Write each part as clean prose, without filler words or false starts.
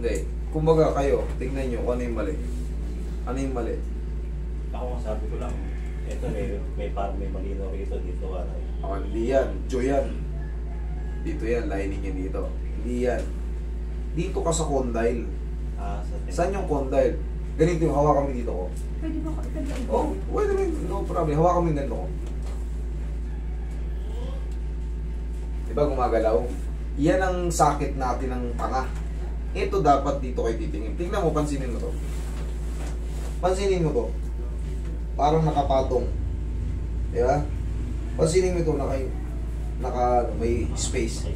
Hindi. Kumbaga kayo, tignan nyo kung ano yung mali. Ano yung mali? Ako nga sabi ko lang, ito may parang may malino rito, dito ano. Oh, hindi yan. Joy yan. Dito yan, lining yan dito. Hindi yan. Dito ka sa condyle. Saan yung condyle? Ganito yung hawakan kami dito ko. Pwede ba ka? Oh, wait a minute. No problem. Hawakan kami ganito ko. Diba gumagalaw? Yan ang sakit natin ng panga. Ito dapat dito kayo titingin. Tingnan mo, pansinin mo to. Pansinin mo to. Parang nakapatong. Diba? Pansinin mo ito, may space.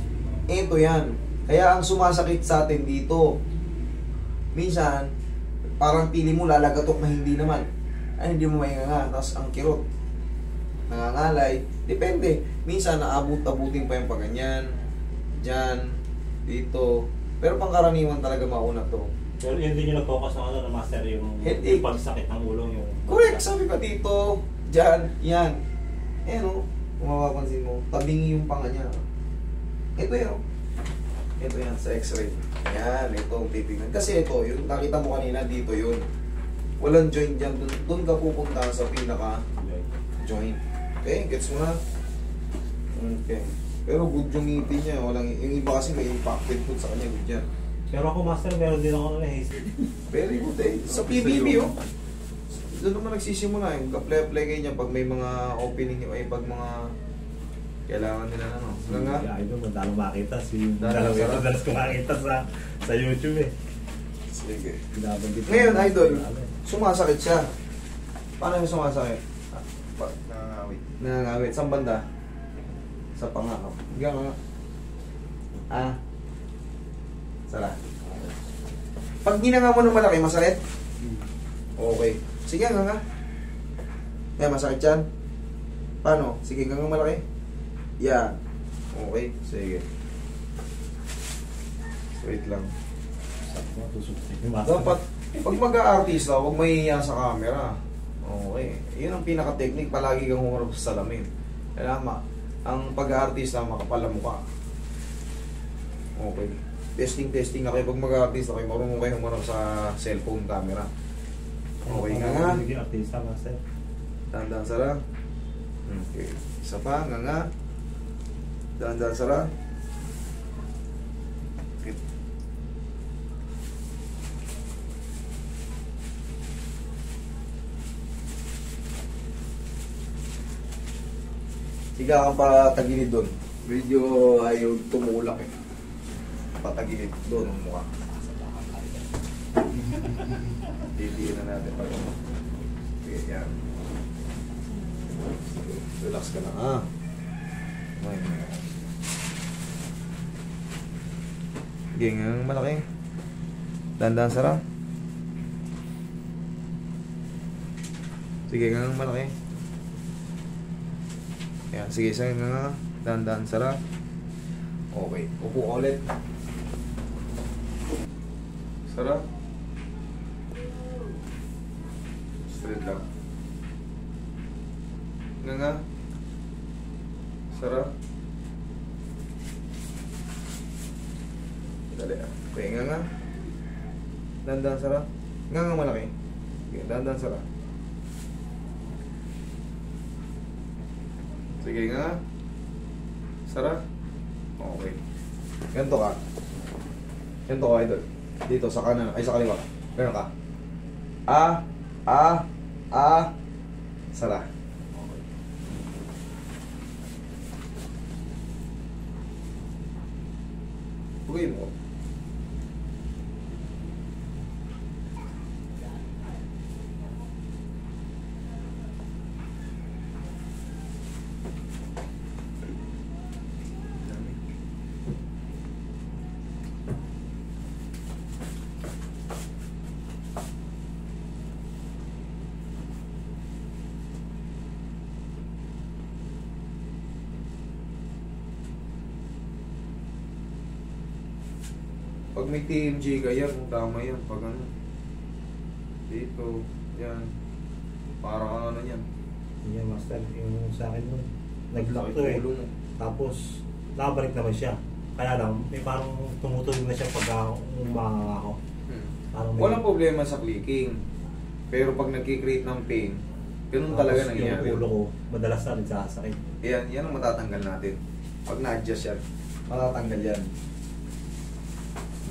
Ito yan. Kaya ang sumasakit sa atin dito, minsan, parang pili mo lalagatok na hindi naman. Ay, hindi mo mainganga. Tapos ang kirot, nangangalay. Depende. Minsan, naabot-abutin pa yung paganyan. Diyan, dito. Pero pangkaraniwan talaga mauna to. Pero hindi nyo nag-focus ng ano na master yung pagsakit ng ulo. Yung correct, sabi ko dito, dyan, yan. Eh no, kung mapapansin mo, tabingi yung panga niya. Ito yan. Ito yan sa x-ray. Yan, ito ang titignan. Kasi ito, yung nakita mo kanina, dito yun. Walang joint dyan. Doon ka pupunta sa pinaka joint. Okay, gets mo na? Okay. Pero good yung ngipin niya. Walang, yung iba kasi may impacted food sa kanya. Good yan. Pero ako master, meron din ako na hazy. Very good eh. Sa PBB oh. Doon naman nagsisimula yung ka-play kayo niya pag may mga opening ay pag mga kailangan nila ano. Nga. Ay doon, madalang makita. Dalang Madalas ko makita sa YouTube eh. Sige. Ngayon idol, sumasakit siya. Paano yung sumasakit? Nangangawit. Nangangawit. Saan banda? Sa pangako. Higa nga. Sara. Pag ginanga mo ng malaki, masakit? Okay. Sige nga. Yan, masakit yan. Paano? Sige nga malaki. Yan. Okay. Sige. Wait lang. Dapat, pag mag-a-artista, huwag mahihiya sa camera. Okay. Yun ang pinaka-technique. Palagi kang humarap sa salamin. Kailangan ang pag-a-artista, makapal ang mukha. Okay. Testing na kayo. Pag mag-a-artista kayo, marunong kayo humarap sa cellphone camera. Okay nga. Naging artista, master. Dahan-dahan sara. Okay. Isa pa, nga. Dahan-dahan sara. Okay. Siga kang patagilid doon. Medyo ayaw tumulak eh. Patagilid doon ang mukha. Didiin na natin pag okay, yan. Relax ka na. Ganyan malaki. Dandan sara. Sige nga malaki. Yan, sige sa nga. Dandan sara. Okay, upo ka ulit. Sara. Straight lang. Nga. Sara. Dali. Okay, nga. Dandan sara. Nga malaki. Okay, dandan sara. Sige nga. Sara. Okay. Ganito ka. Ganito ka, idol. Dito sa kanan. Ay, sa kaliwa. Ganun ka. Sara. Okay. Pugay mo. Pag may TMJ ka yan, tama yan. Pag ano, dito, yan. Para ano yan. Yan master, yung sa akin nun. Nag-lock to eh. Tapos, nakabalik naman siya. Kaya lang, may parang tumutuloy na siya pagka umanga ako. Parang may... Walang problema sa clicking. Pero pag nagkikreate ng pain, ganun talaga Tapos nangyayari. yung ulo ko, madalas na nagsasakit. Yan ang matatanggal natin. Pag na-adjust yan, matatanggal yan.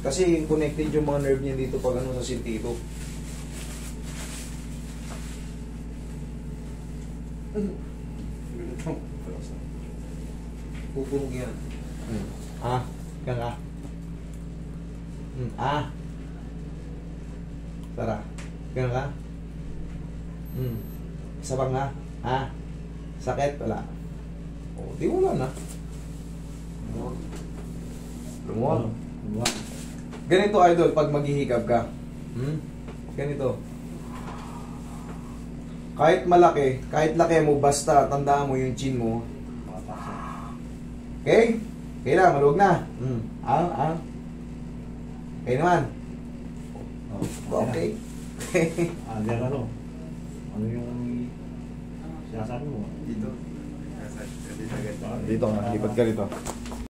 Kasi connected yung mga nerve niya dito pag ano sa sintito. Pupunog yan. Yan ka. Tara. Yan ka. Isa pa nga. Sakit? Wala. O, di wala na. Lumuwag. Ganito, idol, pag maghihikab ka. Ganito. Kahit malaki, kahit laki mo, basta tandaan mo yung chin mo. Okay? Okay na, maluwag na. Okay naman. Okay. Yan ano? Ano yung sinasabi mo? Dito. Dito nga, lipat ka dito.